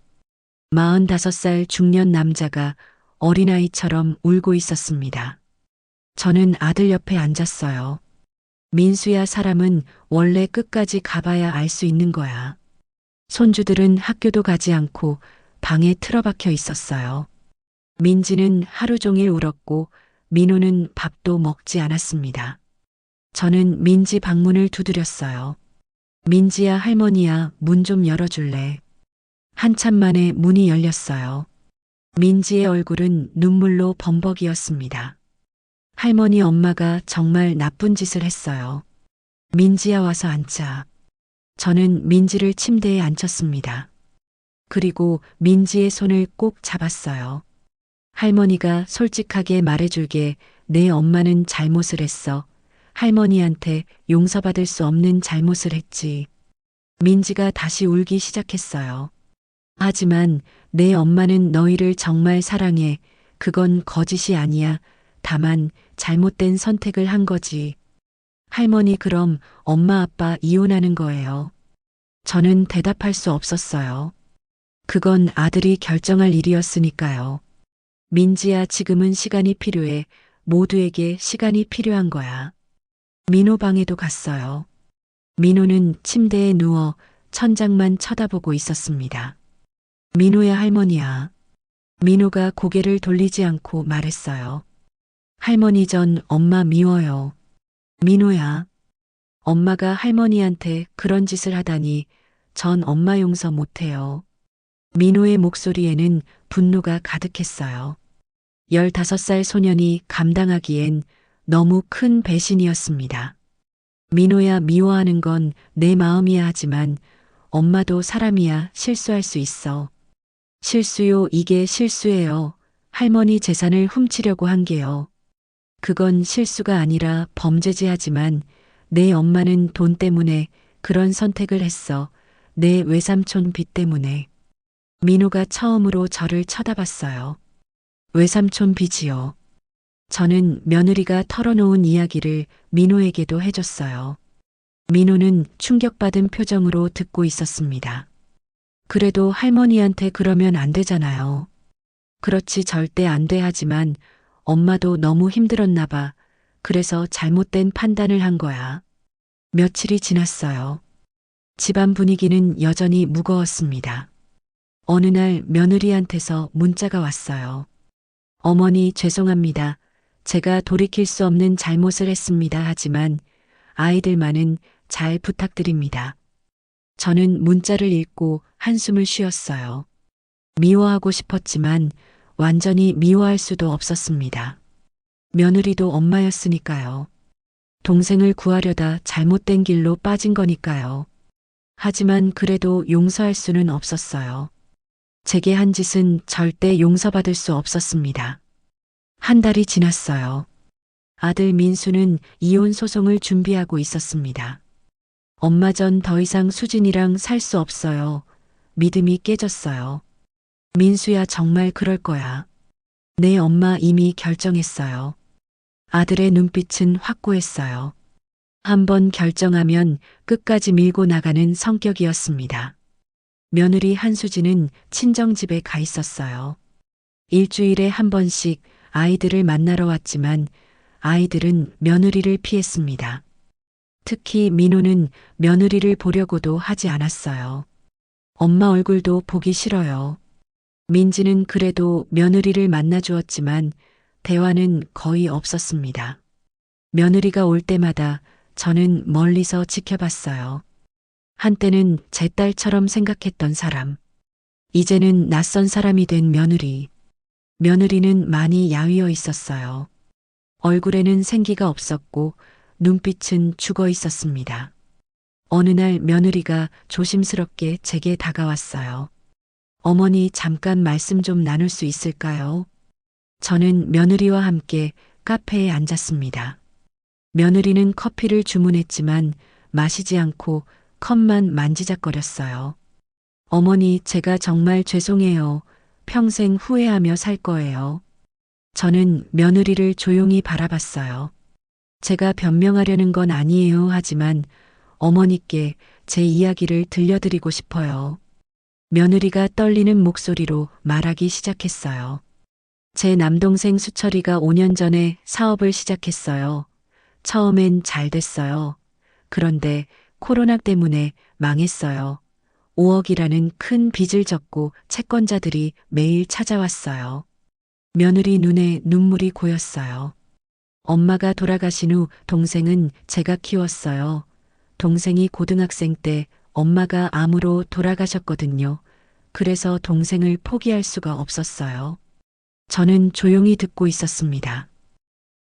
45살 중년 남자가 어린아이처럼 울고 있었습니다. 저는 아들 옆에 앉았어요. 민수야, 사람은 원래 끝까지 가봐야 알 수 있는 거야. 손주들은 학교도 가지 않고 방에 틀어박혀 있었어요. 민지는 하루 종일 울었고 민호는 밥도 먹지 않았습니다. 저는 민지 방문을 두드렸어요. 민지야, 할머니야, 문 좀 열어줄래? 한참 만에 문이 열렸어요. 민지의 얼굴은 눈물로 범벅이었습니다. 할머니, 엄마가 정말 나쁜 짓을 했어요. 민지야, 와서 앉자. 저는 민지를 침대에 앉혔습니다. 그리고 민지의 손을 꼭 잡았어요. 할머니가 솔직하게 말해줄게. 내 엄마는 잘못을 했어. 할머니한테 용서받을 수 없는 잘못을 했지. 민지가 다시 울기 시작했어요. 하지만 내 엄마는 너희를 정말 사랑해. 그건 거짓이 아니야. 다만 잘못된 선택을 한 거지. 할머니, 그럼 엄마 아빠 이혼하는 거예요? 저는 대답할 수 없었어요. 그건 아들이 결정할 일이었으니까요. 민지야, 지금은 시간이 필요해. 모두에게 시간이 필요한 거야. 민호 방에도 갔어요. 민호는 침대에 누워 천장만 쳐다보고 있었습니다. 민호야, 할머니야. 민호가 고개를 돌리지 않고 말했어요. 할머니, 전 엄마 미워요. 민호야. 엄마가 할머니한테 그런 짓을 하다니 전 엄마 용서 못해요. 민호의 목소리에는 분노가 가득했어요. 15살 소년이 감당하기엔 너무 큰 배신이었습니다. 민호야, 미워하는 건 내 마음이야. 하지만 엄마도 사람이야. 실수할 수 있어. 실수요. 이게 실수예요. 할머니 재산을 훔치려고 한 게요. 그건 실수가 아니라 범죄지. 하지만 내 엄마는 돈 때문에 그런 선택을 했어. 내 외삼촌 빚 때문에. 민호가 처음으로 저를 쳐다봤어요. 외삼촌 빚이요. 저는 며느리가 털어놓은 이야기를 민호에게도 해줬어요. 민호는 충격받은 표정으로 듣고 있었습니다. 그래도 할머니한테 그러면 안 되잖아요. 그렇지, 절대 안 돼. 하지만 엄마도 너무 힘들었나 봐. 그래서 잘못된 판단을 한 거야. 며칠이 지났어요. 집안 분위기는 여전히 무거웠습니다. 어느 날 며느리한테서 문자가 왔어요. 어머니, 죄송합니다. 제가 돌이킬 수 없는 잘못을 했습니다. 하지만 아이들만은 잘 부탁드립니다. 저는 문자를 읽고 한숨을 쉬었어요. 미워하고 싶었지만 완전히 미워할 수도 없었습니다. 며느리도 엄마였으니까요. 동생을 구하려다 잘못된 길로 빠진 거니까요. 하지만 그래도 용서할 수는 없었어요. 제게 한 짓은 절대 용서받을 수 없었습니다. 한 달이 지났어요. 아들 민수는 이혼 소송을 준비하고 있었습니다. 엄마 전 더 이상 수진이랑 살 수 없어요. 믿음이 깨졌어요. 민수야 정말 그럴 거야. 내 엄마 이미 결정했어요. 아들의 눈빛은 확고했어요. 한번 결정하면 끝까지 밀고 나가는 성격이었습니다. 며느리 한수진은 친정집에 가 있었어요. 일주일에 한 번씩 아이들을 만나러 왔지만 아이들은 며느리를 피했습니다. 특히 민호는 며느리를 보려고도 하지 않았어요. 엄마 얼굴도 보기 싫어요. 민지는 그래도 며느리를 만나주었지만 대화는 거의 없었습니다. 며느리가 올 때마다 저는 멀리서 지켜봤어요. 한때는 제 딸처럼 생각했던 사람. 이제는 낯선 사람이 된 며느리. 며느리는 많이 야위어 있었어요. 얼굴에는 생기가 없었고 눈빛은 죽어 있었습니다. 어느 날 며느리가 조심스럽게 제게 다가왔어요. 어머니 잠깐 말씀 좀 나눌 수 있을까요? 저는 며느리와 함께 카페에 앉았습니다. 며느리는 커피를 주문했지만 마시지 않고 컵만 만지작거렸어요. 어머니, 제가 정말 죄송해요. 평생 후회하며 살 거예요. 저는 며느리를 조용히 바라봤어요. 제가 변명하려는 건 아니에요. 하지만 어머니께 제 이야기를 들려드리고 싶어요. 며느리가 떨리는 목소리로 말하기 시작했어요. 제 남동생 수철이가 5년 전에 사업을 시작했어요. 처음엔 잘 됐어요. 그런데 코로나 때문에 망했어요. 5억이라는 큰 빚을 졌고 채권자들이 매일 찾아왔어요. 며느리 눈에 눈물이 고였어요. 엄마가 돌아가신 후 동생은 제가 키웠어요. 동생이 고등학생 때 엄마가 암으로 돌아가셨거든요. 그래서 동생을 포기할 수가 없었어요. 저는 조용히 듣고 있었습니다.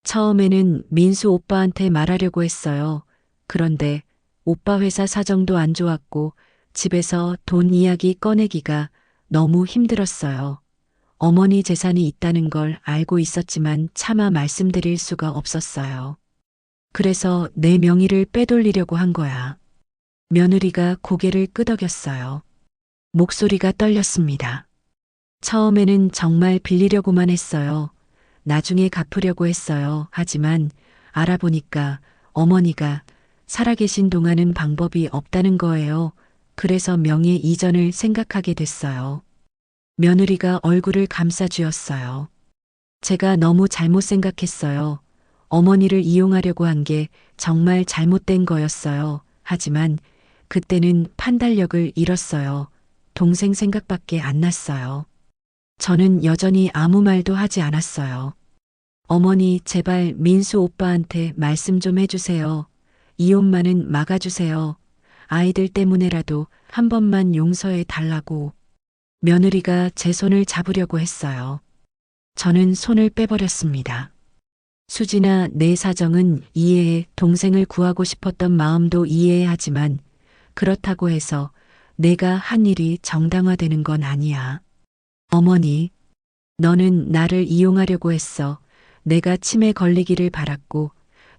처음에는 민수 오빠한테 말하려고 했어요. 그런데 오빠 회사 사정도 안 좋았고 집에서 돈 이야기 꺼내기가 너무 힘들었어요. 어머니 재산이 있다는 걸 알고 있었지만 차마 말씀드릴 수가 없었어요. 그래서 내 명의를 빼돌리려고 한 거야. 며느리가 고개를 끄덕였어요. 목소리가 떨렸습니다. 처음에는 정말 빌리려고만 했어요. 나중에 갚으려고 했어요. 하지만 알아보니까 어머니가 살아계신 동안은 방법이 없다는 거예요. 그래서 명예 이전을 생각하게 됐어요. 며느리가 얼굴을 감싸쥐었어요. 제가 너무 잘못 생각했어요. 어머니를 이용하려고 한 게 정말 잘못된 거였어요. 하지만 그때는 판단력을 잃었어요. 동생 생각밖에 안 났어요. 저는 여전히 아무 말도 하지 않았어요. 어머니, 제발 민수 오빠한테 말씀 좀 해주세요. 이혼만은 막아주세요. 아이들 때문에라도 한 번만 용서해 달라고. 며느리가 제 손을 잡으려고 했어요. 저는 손을 빼버렸습니다. 수진아, 내 사정은 이해해. 동생을 구하고 싶었던 마음도 이해하지만 그렇다고 해서 내가 한 일이 정당화되는 건 아니야. 어머니, 너는 나를 이용하려고 했어. 내가 치매 걸리기를 바랐고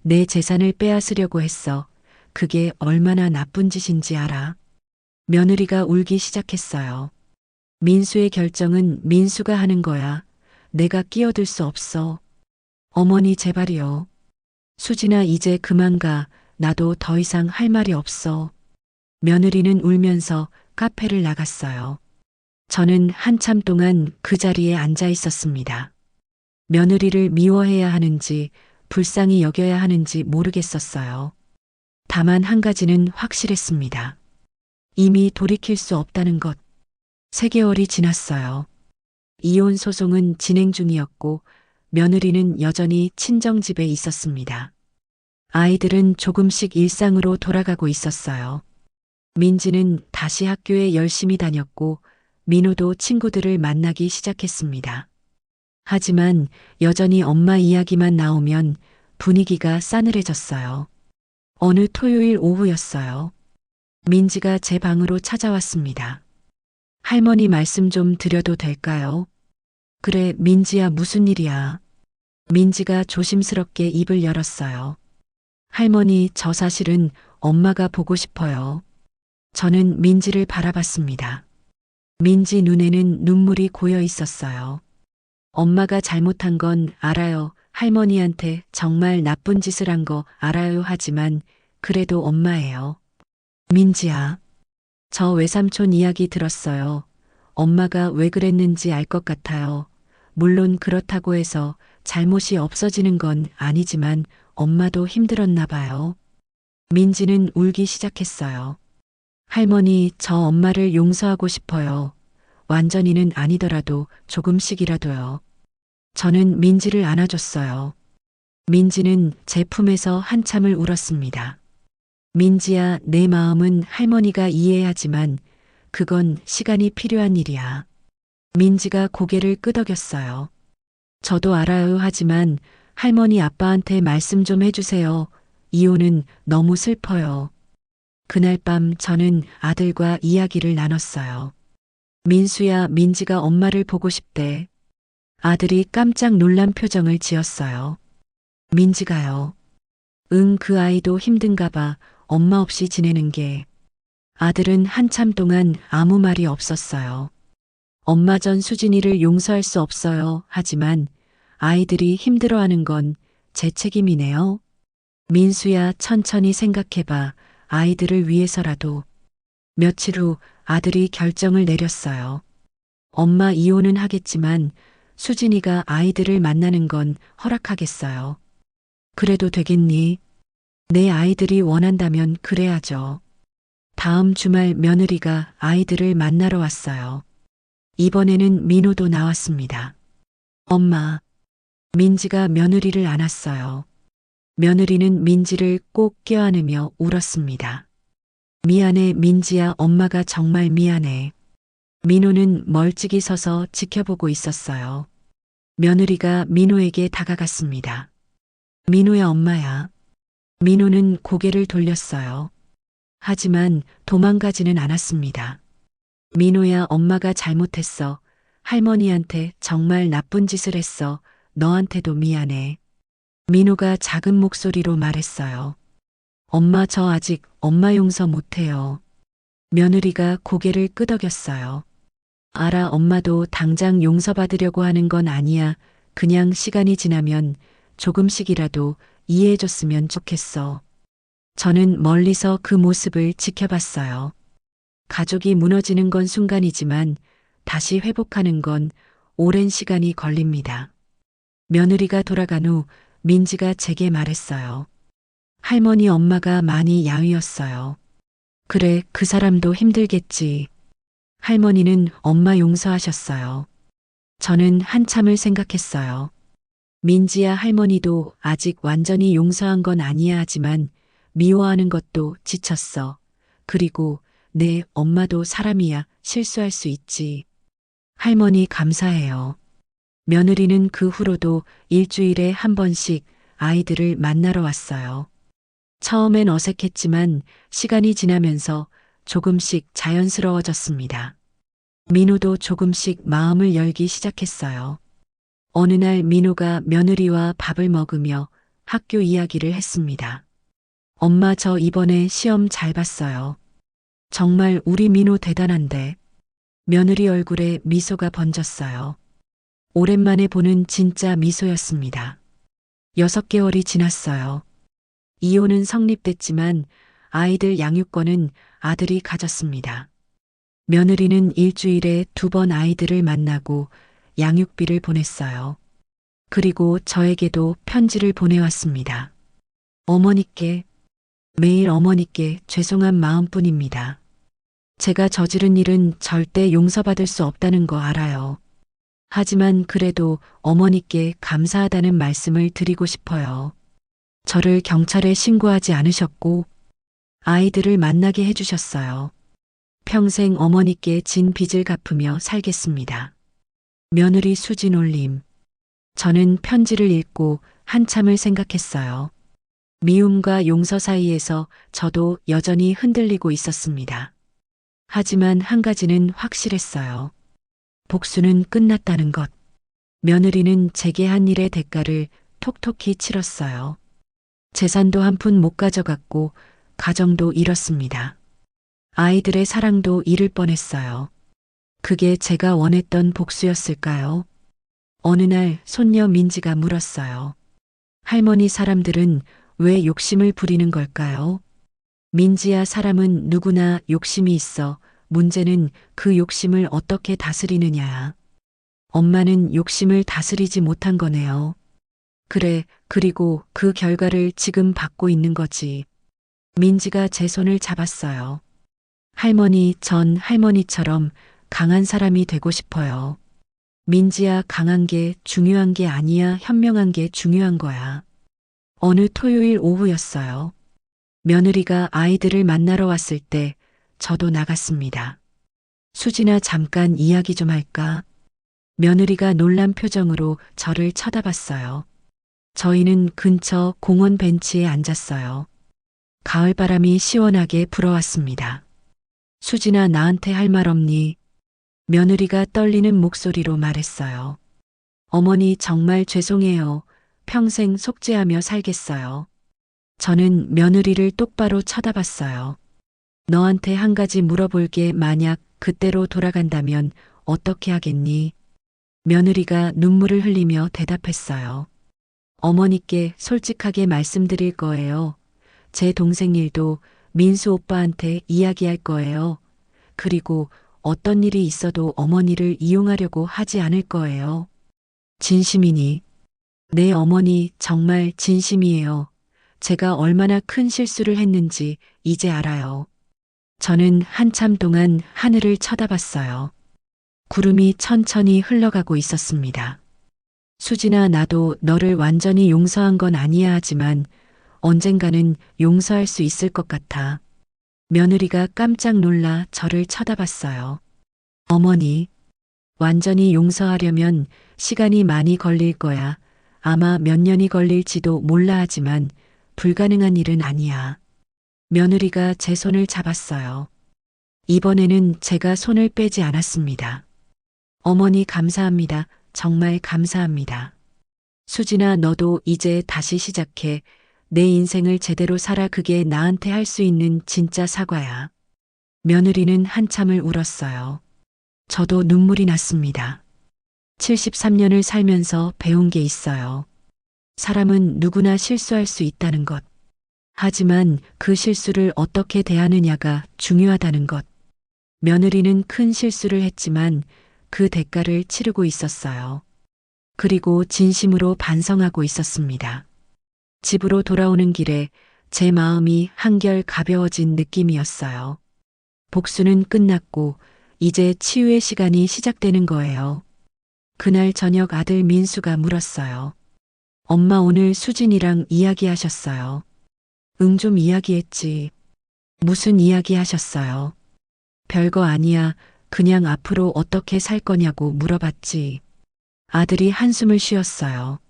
내 재산을 빼앗으려고 했어. 그게 얼마나 나쁜 짓인지 알아? 며느리가 울기 시작했어요. 민수의 결정은 민수가 하는 거야. 내가 끼어들 수 없어. 어머니 제발이요. 수진아, 이제 그만 가. 나도 더 이상 할 말이 없어. 며느리는 울면서 카페를 나갔어요. 저는 한참 동안 그 자리에 앉아 있었습니다. 며느리를 미워해야 하는지 불쌍히 여겨야 하는지 모르겠었어요. 다만 한 가지는 확실했습니다. 이미 돌이킬 수 없다는 것. 3개월이 지났어요. 이혼 소송은 진행 중이었고 며느리는 여전히 친정집에 있었습니다. 아이들은 조금씩 일상으로 돌아가고 있었어요. 민지는 다시 학교에 열심히 다녔고 민호도 친구들을 만나기 시작했습니다. 하지만 여전히 엄마 이야기만 나오면 분위기가 싸늘해졌어요. 어느 토요일 오후였어요. 민지가 제 방으로 찾아왔습니다. 할머니 말씀 좀 드려도 될까요? 그래, 민지야, 무슨 일이야? 민지가 조심스럽게 입을 열었어요. 할머니, 저 사실은 엄마가 보고 싶어요. 저는 민지를 바라봤습니다. 민지 눈에는 눈물이 고여 있었어요. 엄마가 잘못한 건 알아요. 할머니한테 정말 나쁜 짓을 한 거 알아요. 하지만 그래도 엄마예요. 민지야, 저 외삼촌 이야기 들었어요. 엄마가 왜 그랬는지 알 것 같아요. 물론 그렇다고 해서 잘못이 없어지는 건 아니지만 엄마도 힘들었나 봐요. 민지는 울기 시작했어요. 할머니, 저 엄마를 용서하고 싶어요. 완전히는 아니더라도 조금씩이라도요. 저는 민지를 안아줬어요. 민지는 제 품에서 한참을 울었습니다. 민지야, 내 마음은 할머니가 이해하지만 그건 시간이 필요한 일이야. 민지가 고개를 끄덕였어요. 저도 알아요. 하지만 할머니 아빠한테 말씀 좀 해주세요. 이혼은 너무 슬퍼요. 그날 밤 저는 아들과 이야기를 나눴어요. 민수야, 민지가 엄마를 보고 싶대. 아들이 깜짝 놀란 표정을 지었어요. 민지가요. 응, 그 아이도 힘든가 봐. 엄마 없이 지내는 게. 아들은 한참 동안 아무 말이 없었어요. 엄마 전 수진이를 용서할 수 없어요. 하지만 아이들이 힘들어하는 건 제 책임이네요. 민수야, 천천히 생각해봐. 아이들을 위해서라도. 며칠 후 아들이 결정을 내렸어요. 엄마 이혼은 하겠지만 수진이가 아이들을 만나는 건 허락하겠어요. 그래도 되겠니? 내 아이들이 원한다면 그래야죠. 다음 주말 며느리가 아이들을 만나러 왔어요. 이번에는 민호도 나왔습니다. 엄마, 민지가 며느리를 안았어요. 며느리는 민지를 꼭 껴안으며 울었습니다. 미안해, 민지야, 엄마가 정말 미안해. 민호는 멀찍이 서서 지켜보고 있었어요. 며느리가 민호에게 다가갔습니다. 민호야, 엄마야. 민호는 고개를 돌렸어요. 하지만 도망가지는 않았습니다. 민호야, 엄마가 잘못했어. 할머니한테 정말 나쁜 짓을 했어. 너한테도 미안해. 민호가 작은 목소리로 말했어요. 엄마, 저 아직 엄마 용서 못해요. 며느리가 고개를 끄덕였어요. 알아, 엄마도 당장 용서받으려고 하는 건 아니야. 그냥 시간이 지나면 조금씩이라도 이해해줬으면 좋겠어. 저는 멀리서 그 모습을 지켜봤어요. 가족이 무너지는 건 순간이지만 다시 회복하는 건 오랜 시간이 걸립니다. 며느리가 돌아간 후 민지가 제게 말했어요. 할머니, 엄마가 많이 야위었어요. 그래, 그 사람도 힘들겠지. 할머니는 엄마 용서하셨어요. 저는 한참을 생각했어요. 민지야, 할머니도 아직 완전히 용서한 건 아니야. 하지만 미워하는 것도 지쳤어. 그리고 내 엄마도 사람이야. 실수할 수 있지. 할머니, 감사해요. 며느리는 그 후로도 일주일에 한 번씩 아이들을 만나러 왔어요. 처음엔 어색했지만 시간이 지나면서 조금씩 자연스러워졌습니다. 민호도 조금씩 마음을 열기 시작했어요. 어느 날 민호가 며느리와 밥을 먹으며 학교 이야기를 했습니다. 엄마, 저 이번에 시험 잘 봤어요. 정말 우리 민호 대단한데. 며느리 얼굴에 미소가 번졌어요. 오랜만에 보는 진짜 미소였습니다. 6개월이 지났어요. 이혼은 성립됐지만 아이들 양육권은 아들이 가졌습니다. 며느리는 일주일에 2번 아이들을 만나고 양육비를 보냈어요. 그리고 저에게도 편지를 보내왔습니다. 어머니께, 매일 어머니께 죄송한 마음뿐입니다. 제가 저지른 일은 절대 용서받을 수 없다는 거 알아요. 하지만 그래도 어머니께 감사하다는 말씀을 드리고 싶어요. 저를 경찰에 신고하지 않으셨고 아이들을 만나게 해주셨어요. 평생 어머니께 진 빚을 갚으며 살겠습니다. 며느리 수진 올림. 저는 편지를 읽고 한참을 생각했어요. 미움과 용서 사이에서 저도 여전히 흔들리고 있었습니다. 하지만 한 가지는 확실했어요. 복수는 끝났다는 것. 며느리는 제게 한 일의 대가를 톡톡히 치렀어요. 재산도 한 푼 못 가져갔고 가정도 잃었습니다. 아이들의 사랑도 잃을 뻔했어요. 그게 제가 원했던 복수였을까요? 어느 날 손녀 민지가 물었어요. 할머니, 사람들은 왜 욕심을 부리는 걸까요? 민지야, 사람은 누구나 욕심이 있어. 문제는 그 욕심을 어떻게 다스리느냐야. 엄마는 욕심을 다스리지 못한 거네요. 그래, 그리고 그 결과를 지금 받고 있는 거지. 민지가 제 손을 잡았어요. 할머니, 전 할머니처럼 강한 사람이 되고 싶어요. 민지야, 강한 게 중요한 게 아니야. 현명한 게 중요한 거야. 어느 토요일 오후였어요. 며느리가 아이들을 만나러 왔을 때 저도 나갔습니다. 수진아, 잠깐 이야기 좀 할까? 며느리가 놀란 표정으로 저를 쳐다봤어요. 저희는 근처 공원 벤치에 앉았어요. 가을바람이 시원하게 불어왔습니다. 수진아, 나한테 할 말 없니? 며느리가 떨리는 목소리로 말했어요. 어머니, 정말 죄송해요. 평생 속죄하며 살겠어요. 저는 며느리를 똑바로 쳐다봤어요. 너한테 한 가지 물어볼게. 만약 그때로 돌아간다면 어떻게 하겠니? 며느리가 눈물을 흘리며 대답했어요. 어머니께 솔직하게 말씀드릴 거예요. 제 동생 일도 민수 오빠한테 이야기할 거예요. 그리고 어떤 일이 있어도 어머니를 이용하려고 하지 않을 거예요. 진심이니? 네, 어머니, 정말 진심이에요. 제가 얼마나 큰 실수를 했는지 이제 알아요. 저는 한참 동안 하늘을 쳐다봤어요. 구름이 천천히 흘러가고 있었습니다. 수진아, 나도 너를 완전히 용서한 건 아니야. 하지만 언젠가는 용서할 수 있을 것 같아. 며느리가 깜짝 놀라 저를 쳐다봤어요. 어머니, 완전히 용서하려면 시간이 많이 걸릴 거야. 아마 몇 년이 걸릴지도 몰라. 하지만 불가능한 일은 아니야. 며느리가 제 손을 잡았어요. 이번에는 제가 손을 빼지 않았습니다. 어머니, 감사합니다. 정말 감사합니다. 수진아, 너도 이제 다시 시작해. 내 인생을 제대로 살아. 그게 나한테 할 수 있는 진짜 사과야. 며느리는 한참을 울었어요. 저도 눈물이 났습니다. 73년을 살면서 배운 게 있어요. 사람은 누구나 실수할 수 있다는 것. 하지만 그 실수를 어떻게 대하느냐가 중요하다는 것. 며느리는 큰 실수를 했지만 그 대가를 치르고 있었어요. 그리고 진심으로 반성하고 있었습니다. 집으로 돌아오는 길에 제 마음이 한결 가벼워진 느낌이었어요. 복수는 끝났고 이제 치유의 시간이 시작되는 거예요. 그날 저녁 아들 민수가 물었어요. 엄마, 오늘 수진이랑 이야기하셨어요? 응, 좀 이야기했지. 무슨 이야기 하셨어요? 별거 아니야. 그냥 앞으로 어떻게 살 거냐고 물어봤지. 아들이 한숨을 쉬었어요.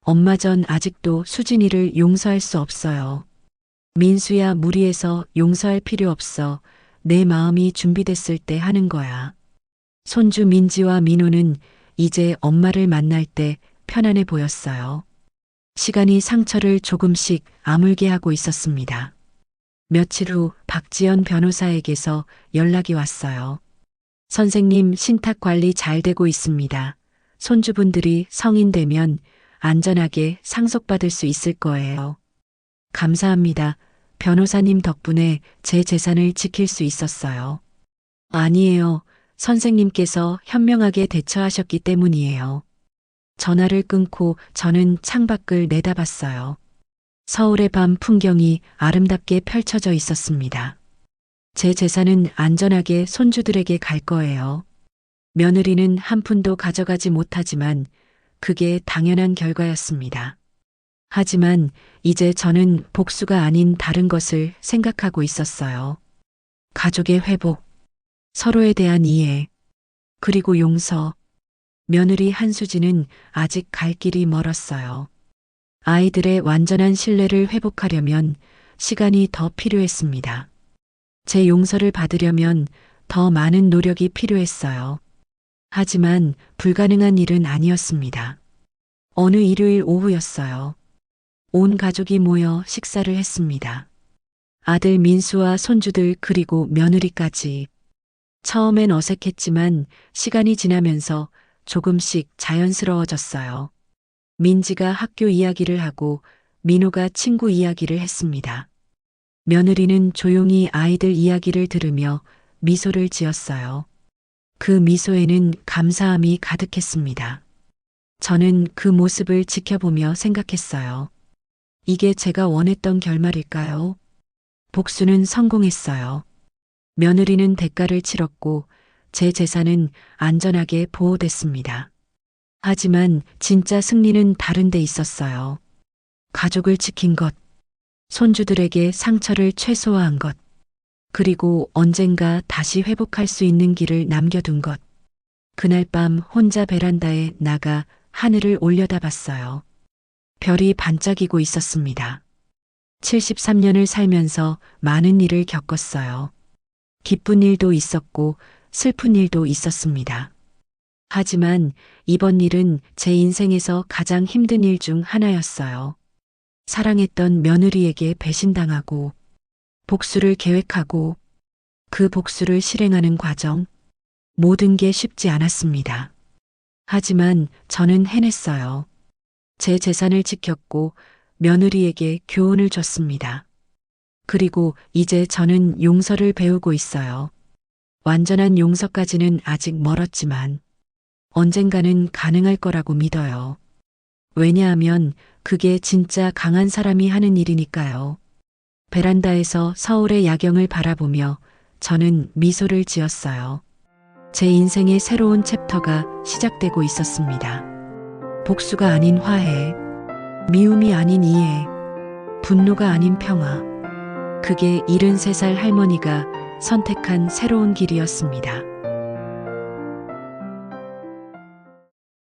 엄마, 전 아직도 수진이를 용서할 수 없어요. 민수야, 무리해서 용서할 필요 없어. 내 마음이 준비됐을 때 하는 거야. 손주 민지와 민호는 이제 엄마를 만날 때 편안해 보였어요. 시간이 상처를 조금씩 아물게 하고 있었습니다. 며칠 후 박지연 변호사에게서 연락이 왔어요. 선생님, 신탁 관리 잘 되고 있습니다. 손주분들이 성인 되면 안전하게 상속받을 수 있을 거예요. 감사합니다. 변호사님 덕분에 제 재산을 지킬 수 있었어요. 아니에요. 선생님께서 현명하게 대처하셨기 때문이에요. 전화를 끊고 저는 창밖을 내다봤어요. 서울의 밤 풍경이 아름답게 펼쳐져 있었습니다. 제 재산은 안전하게 손주들에게 갈 거예요. 며느리는 한 푼도 가져가지 못하지만 그게 당연한 결과였습니다. 하지만 이제 저는 복수가 아닌 다른 것을 생각하고 있었어요. 가족의 회복, 서로에 대한 이해, 그리고 용서. 며느리 한수진은 아직 갈 길이 멀었어요. 아이들의 완전한 신뢰를 회복하려면 시간이 더 필요했습니다. 제 용서를 받으려면 더 많은 노력이 필요했어요. 하지만 불가능한 일은 아니었습니다. 어느 일요일 오후였어요. 온 가족이 모여 식사를 했습니다. 아들 민수와 손주들 그리고 며느리까지. 처음엔 어색했지만 시간이 지나면서 조금씩 자연스러워졌어요. 민지가 학교 이야기를 하고 민호가 친구 이야기를 했습니다. 며느리는 조용히 아이들 이야기를 들으며 미소를 지었어요. 그 미소에는 감사함이 가득했습니다. 저는 그 모습을 지켜보며 생각했어요. 이게 제가 원했던 결말일까요? 복수는 성공했어요. 며느리는 대가를 치렀고 제 재산은 안전하게 보호됐습니다. 하지만 진짜 승리는 다른 데 있었어요. 가족을 지킨 것, 손주들에게 상처를 최소화한 것, 그리고 언젠가 다시 회복할 수 있는 길을 남겨둔 것. 그날 밤 혼자 베란다에 나가 하늘을 올려다봤어요. 별이 반짝이고 있었습니다. 73년을 살면서 많은 일을 겪었어요. 기쁜 일도 있었고 슬픈 일도 있었습니다. 하지만 이번 일은 제 인생에서 가장 힘든 일 중 하나였어요. 사랑했던 며느리에게 배신당하고 복수를 계획하고 그 복수를 실행하는 과정. 모든 게 쉽지 않았습니다. 하지만 저는 해냈어요. 제 재산을 지켰고 며느리에게 교훈을 줬습니다. 그리고 이제 저는 용서를 배우고 있어요. 완전한 용서까지는 아직 멀었지만 언젠가는 가능할 거라고 믿어요. 왜냐하면 그게 진짜 강한 사람이 하는 일이니까요. 베란다에서 서울의 야경을 바라보며 저는 미소를 지었어요. 제 인생의 새로운 챕터가 시작되고 있었습니다. 복수가 아닌 화해, 미움이 아닌 이해, 분노가 아닌 평화. 그게 73살 할머니가 선택한 새로운 길이었습니다.